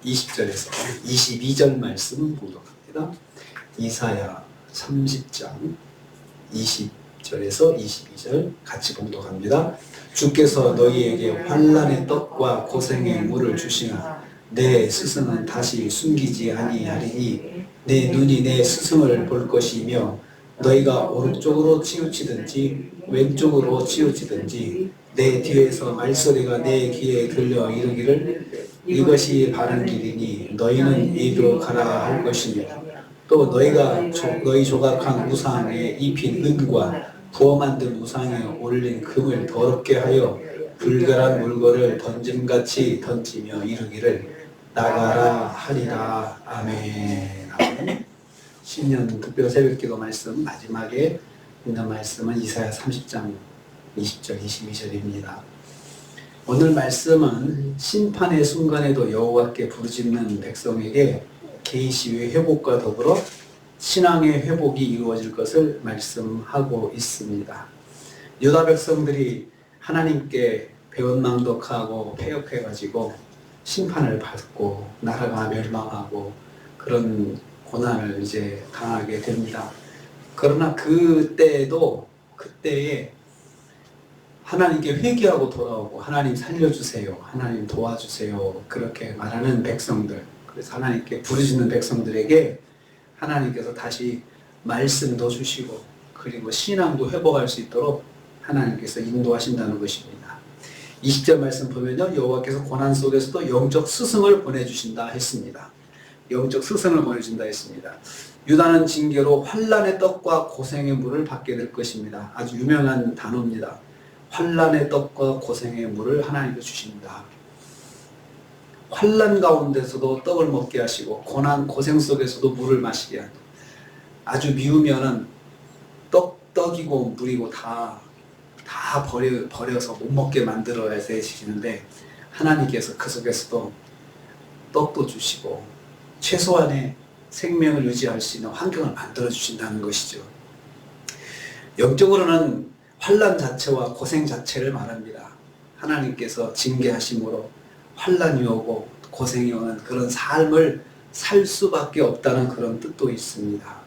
20절에서 22절 말씀 봉독합니다. 이사야 30장 20절에서 22절 같이 봉독합니다. 주께서 너희에게 환난의 떡과 고생의 물을 주시나 내 스승은 다시 숨기지 아니하리니 내 눈이 내 스승을 볼 것이며 너희가 오른쪽으로 치우치든지 왼쪽으로 치우치든지 내 뒤에서 말소리가 내 귀에 들려 이르기를 이것이 바른 길이니 너희는 이리로 가라 할 것이며 또 너희가 너희 조각한 우상에 입힌 은과 부어 만든 우상에 올린 금을 더럽게 하여 불결한 물건을 던짐같이 던지며 이르기를 나가라 하리라. 아멘. 아멘. 신년 특별 새벽기도 말씀 마지막에 있는 말씀은 이사야 30장 20절 22절입니다. 오늘 말씀은 심판의 순간에도 여호와께 부르짖는 백성에게 계시의 회복과 더불어 신앙의 회복이 이루어질 것을 말씀하고 있습니다. 유다 백성들이 하나님께 배은망덕하고 패역해가지고 심판을 받고 나라가 멸망하고 그런 고난을 이제 당하게 됩니다. 그러나 그때에 하나님께 회개하고 돌아오고 하나님 살려주세요, 하나님 도와주세요 그렇게 말하는 백성들, 그래서 하나님께 부르짖는 백성들에게 하나님께서 다시 말씀도 주시고 그리고 신앙도 회복할 수 있도록 하나님께서 인도하신다는 것입니다. 20절 말씀 보면요, 여호와께서 고난 속에서도 영적 스승을 보내주신다 했습니다. 영적 스승을 보내준다 했습니다. 유다는 징계로 환난의 떡과 고생의 물을 받게 될 것입니다. 아주 유명한 단어입니다. 환난의 떡과 고생의 물을 하나님께 주신다. 환난 가운데서도 떡을 먹게 하시고 고난 고생 속에서도 물을 마시게 한다. 아주 미우면은 떡이고 물이고 다 버려서 못 먹게 만들어야 되시는데 하나님께서 그 속에서도 떡도 주시고 최소한의 생명을 유지할 수 있는 환경을 만들어 주신다는 것이죠. 영적으로는 환난 자체와 고생 자체를 말합니다. 하나님께서 징계하심으로 환난이 오고 고생이 오는 그런 삶을 살 수밖에 없다는 그런 뜻도 있습니다.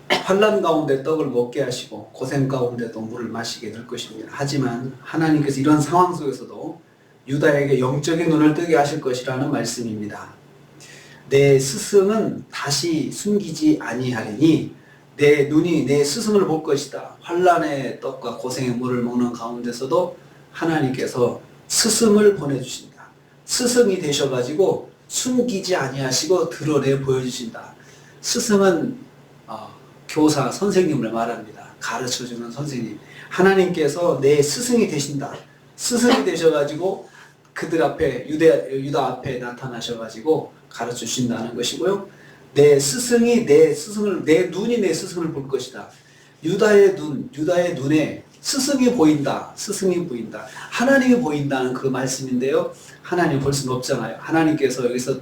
환난 가운데 떡을 먹게 하시고 고생 가운데도 물을 마시게 될 것입니다. 하지만 하나님께서 이런 상황 속에서도 유다에게 영적인 눈을 뜨게 하실 것이라는 말씀입니다. 내 스승은 다시 숨기지 아니하리니 내 눈이 내 스승을 볼 것이다. 환난의 떡과 고생의 물을 먹는 가운데서도 하나님께서 스승을 보내주신다. 스승이 되셔가지고 숨기지 아니하시고 드러내 보여주신다. 스승은 교사, 선생님을 말합니다. 가르쳐주는 선생님. 하나님께서 내 스승이 되신다. 스승이 되셔가지고 그들 앞에 유다 앞에 나타나셔가지고 가르쳐 주신다는 것이고요. 내 눈이 내 스승을 볼 것이다. 유다의 눈에 스승이 보인다. 스승이 보인다. 하나님이 보인다는 그 말씀인데요. 하나님 볼 수는 없잖아요. 하나님께서 여기서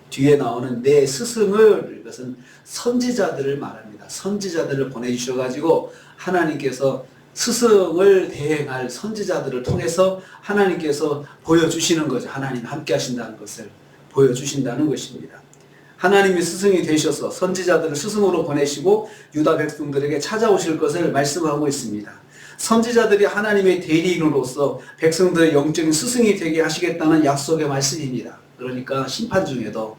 뒤에 나오는 내 스승을, 이것은 선지자들을 말합니다. 선지자들을 보내주셔가지고 하나님께서 스승을 대행할 선지자들을 통해서 하나님께서 보여주시는 거죠. 하나님 함께 하신다는 것을 보여주신다는 것입니다. 하나님이 스승이 되셔서 선지자들을 스승으로 보내시고 유다 백성들에게 찾아오실 것을 말씀하고 있습니다. 선지자들이 하나님의 대리인으로서 백성들의 영적인 스승이 되게 하시겠다는 약속의 말씀입니다. 그러니까 심판 중에도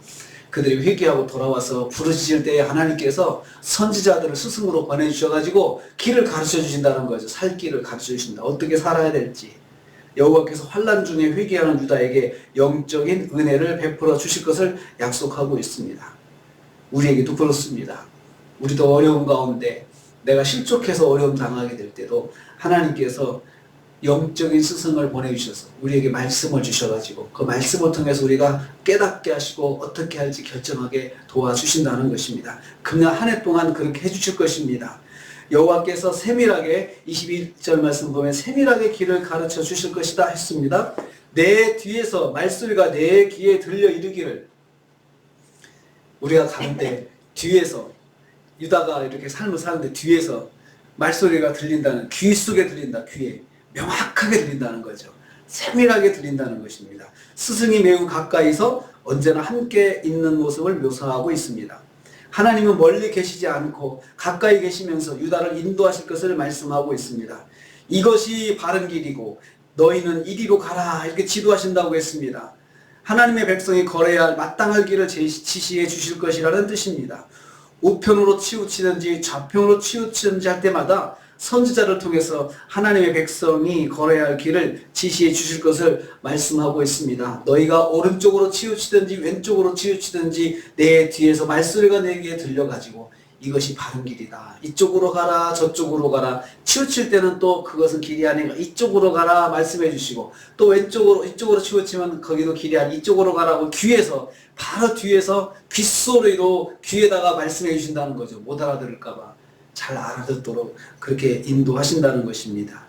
그들이 회개하고 돌아와서 부르짖을 때에 하나님께서 선지자들을 스승으로 보내주셔가지고 길을 가르쳐 주신다는 거죠. 살 길을 가르쳐 주신다. 어떻게 살아야 될지. 여호와께서 환난 중에 회개하는 유다에게 영적인 은혜를 베풀어 주실 것을 약속하고 있습니다. 우리에게도 그렇습니다. 우리도 어려움 가운데 내가 실족해서 어려움 당하게 될 때도 하나님께서 영적인 스승을 보내주셔서 우리에게 말씀을 주셔가지고 그 말씀을 통해서 우리가 깨닫게 하시고 어떻게 할지 결정하게 도와주신다는 것입니다. 금년 한 해 동안 그렇게 해주실 것입니다. 여호와께서 세밀하게 21절 말씀 보면 세밀하게 길을 가르쳐 주실 것이다 했습니다. 내 뒤에서 말소리가 내 귀에 들려 이르기를, 우리가 가는데 뒤에서 유다가 이렇게 삶을 사는데 뒤에서 말소리가 들린다는, 귀 속에 들린다. 귀에 명확하게 들린다는 거죠. 세밀하게 들린다는 것입니다. 스승이 매우 가까이서 언제나 함께 있는 모습을 묘사하고 있습니다. 하나님은 멀리 계시지 않고 가까이 계시면서 유다를 인도하실 것을 말씀하고 있습니다. 이것이 바른 길이고 너희는 이리로 가라 이렇게 지도하신다고 했습니다. 하나님의 백성이 걸어야 할 마땅할 길을 지시해 주실 것이라는 뜻입니다. 우편으로 치우치든지 좌편으로 치우치든지 할 때마다 선지자를 통해서 하나님의 백성이 걸어야 할 길을 지시해 주실 것을 말씀하고 있습니다. 너희가 오른쪽으로 치우치든지 왼쪽으로 치우치든지 내 뒤에서 말소리가 내게 들려가지고 이것이 바른 길이다. 이쪽으로 가라 저쪽으로 가라. 치우칠 때는 또 그것은 길이 아니라 이쪽으로 가라 말씀해 주시고 또 왼쪽으로 이쪽으로 치우치면 거기도 길이 아니 이쪽으로 가라고 귀에서 바로 뒤에서 귓소리로 귀에다가 말씀해 주신다는 거죠. 못 알아들을까 봐 잘 알아듣도록 그렇게 인도하신다는 것입니다.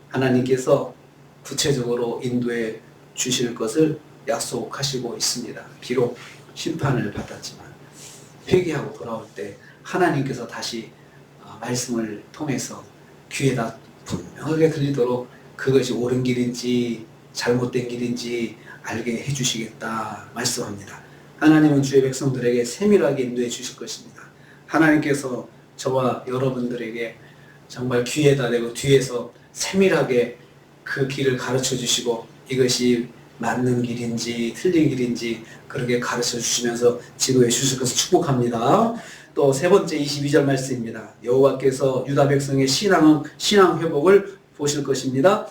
하나님께서 구체적으로 인도해 주실 것을 약속하시고 있습니다. 비록 심판을 받았지만 회개하고 돌아올 때 하나님께서 다시 말씀을 통해서 귀에다 분명하게 들리도록 그것이 옳은 길인지 잘못된 길인지 알게 해주시겠다 말씀합니다. 하나님은 주의 백성들에게 세밀하게 인도해 주실 것입니다. 하나님께서 저와 여러분들에게 정말 귀에다 대고 뒤에서 세밀하게 그 길을 가르쳐 주시고 이것이 맞는 길인지 틀린 길인지 그렇게 가르쳐 주시면서 지도해 주실 것을 축복합니다. 또 세 번째 22절 말씀입니다. 여호와께서 유다 백성의 신앙 회복을 보실 것입니다.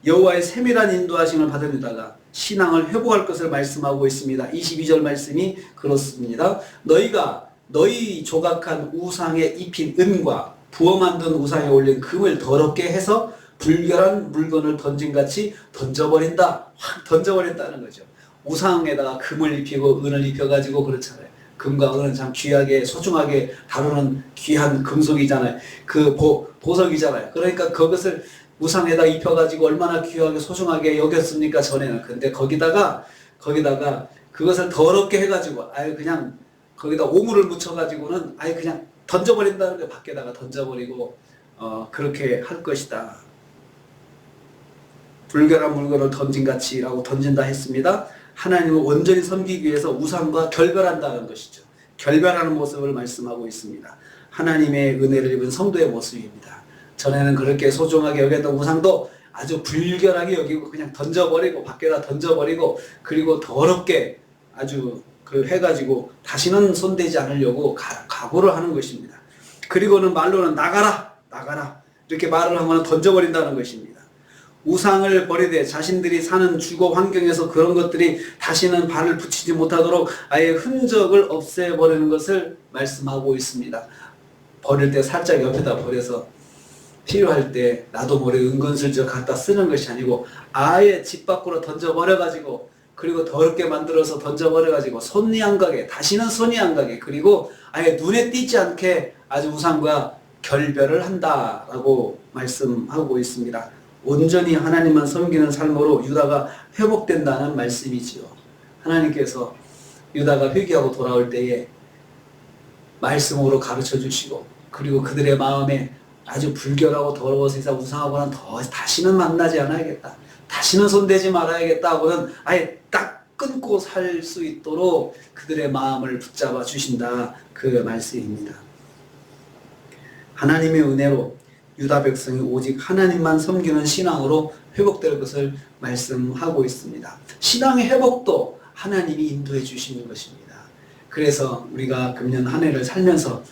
여호와의 세밀한 인도하심을 받은 유다가 신앙을 회복할 것을 말씀하고 있습니다. 22절 말씀이 그렇습니다. 너희가 너희 조각한 우상에 입힌 은과 부어 만든 우상에 올린 금을 더럽게 해서 불결한 물건을 던진같이 던져버린다. 확 던져버린다는 거죠. 우상에다가 금을 입히고 은을 입혀가지고 그렇잖아요. 금과 은은 참 귀하게 소중하게 다루는 귀한 금속이잖아요. 그 보석이잖아요. 그러니까 그것을 우상에다 입혀가지고 얼마나 귀하게 소중하게 여겼습니까 전에는. 근데 거기다가 그것을 더럽게 해가지고 아예 그냥 거기다 오물을 묻혀가지고는 아예 그냥 던져버린다는 거 밖에다가 던져버리고 그렇게 할 것이다. 불결한 물건을 던진같이라고 던진다 했습니다. 하나님을 온전히 섬기기 위해서 우상과 결별한다는 것이죠. 결별하는 모습을 말씀하고 있습니다. 하나님의 은혜를 입은 성도의 모습입니다. 전에는 그렇게 소중하게 여겼던 우상도 아주 불결하게 여기고 그냥 던져버리고 밖에다 던져버리고 그리고 더럽게 아주 해가지고 다시는 손대지 않으려고 각오를 하는 것입니다. 그리고는 말로는 나가라 이렇게 말을 하면 던져버린다는 것입니다. 우상을 버리되 자신들이 사는 주거 환경에서 그런 것들이 다시는 발을 붙이지 못하도록 아예 흔적을 없애버리는 것을 말씀하고 있습니다. 버릴 때 살짝 옆에다 버려서 필요할 때 나도 모르게 은근슬쩍 갖다 쓰는 것이 아니고 아예 집 밖으로 던져버려가지고 그리고 더럽게 만들어서 던져버려가지고 손이 안 가게 다시는 손이 안 가게 그리고 아예 눈에 띄지 않게 아주 우상과 결별을 한다라고 말씀하고 있습니다. 온전히 하나님만 섬기는 삶으로 유다가 회복된다는 말씀이지요. 하나님께서 유다가 회개하고 돌아올 때에 말씀으로 가르쳐 주시고 그리고 그들의 마음에 아주 불결하고 더러워서 이상 우상하고는 다시는 만나지 않아야겠다. 다시는 손대지 말아야겠다 하고는 아예 딱 끊고 살 수 있도록 그들의 마음을 붙잡아 주신다. 그 말씀입니다. 하나님의 은혜로 유다 백성이 오직 하나님만 섬기는 신앙으로 회복될 것을 말씀하고 있습니다. 신앙의 회복도 하나님이 인도해 주시는 것입니다. 그래서 우리가 금년 한 해를 살면서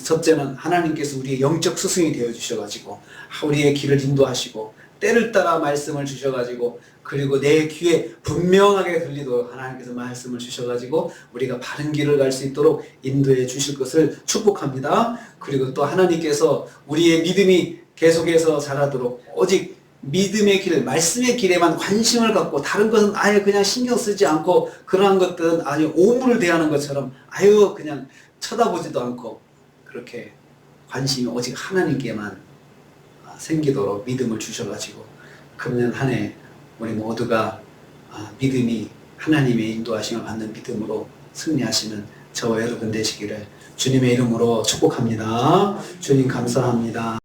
첫째는 하나님께서 우리의 영적 스승이 되어 주셔가지고 우리의 길을 인도하시고 때를 따라 말씀을 주셔가지고 그리고 내 귀에 분명하게 들리도록 하나님께서 말씀을 주셔가지고 우리가 바른 길을 갈 수 있도록 인도해 주실 것을 축복합니다. 그리고 또 하나님께서 우리의 믿음이 계속해서 자라도록 오직 믿음의 길, 말씀의 길에만 관심을 갖고 다른 것은 아예 그냥 신경 쓰지 않고 그러한 것들은 아주 오물을 대하는 것처럼 아유 그냥 쳐다보지도 않고 그렇게 관심이 오직 하나님께만 생기도록 믿음을 주셔가지고 금년 한 해 우리 모두가 믿음이 하나님의 인도하심을 받는 믿음으로 승리하시는 저와 여러분 되시기를 주님의 이름으로 축복합니다. 주님 감사합니다.